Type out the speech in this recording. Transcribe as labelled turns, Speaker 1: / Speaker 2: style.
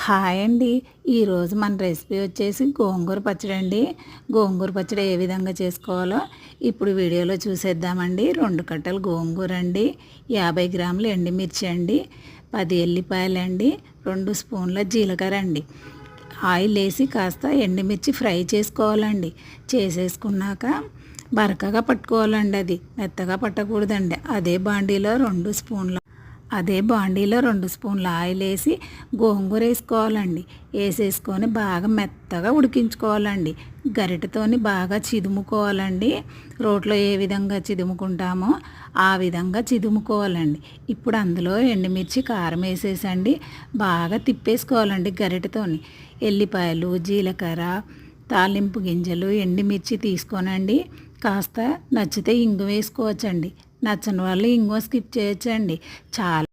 Speaker 1: Hi అండి. ఈరోజు మన రెసిపీ వచ్చేసి గోంగూర పచ్చడి అండి. గోంగూర పచ్చడి ఏ విధంగా చేసుకోవాలో ఇప్పుడు వీడియోలో చూసేద్దామండి. 2 కట్టలు గోంగూర అండి, 50 గ్రాములు ఎండుమిర్చి అండి, 10 ఎల్లిపాయలు అండి, 2 స్పూన్ల జీలకర్ర అండి. ఆయిల్ వేసి కాస్త ఎండుమిర్చి ఫ్రై చేసుకోవాలండి. చేసేసుకున్నాక బరకగా పట్టుకోవాలండి, అది మెత్తగా పట్టకూడదండి. అదే బాండీలో 2 స్పూన్ల ఆయిల్ వేసి గోంగూర వేసుకోవాలండి. వేసేసుకొని బాగా మెత్తగా ఉడికించుకోవాలండి. గరిటెతోని బాగా చిదుముకోవాలండి. రోట్లో ఏ విధంగా చిదుముకుంటామో ఆ విధంగా చిదుముకోవాలండి. ఇప్పుడు అందులో ఎండుమిర్చి, కారం వేసేసండి బాగా తిప్పేసుకోవాలండి గరిటెతోని. ఎల్లిపాయలు, జీలకర్ర, తాలింపు గింజలు, ఎండుమిర్చి తీసుకోనండి. కాస్త నచ్చితే ఇంగు వేసుకోవచ్చండి. నచ్చని వాళ్ళు ఇంగువ స్కిప్ చేయొచ్చండి. చాలా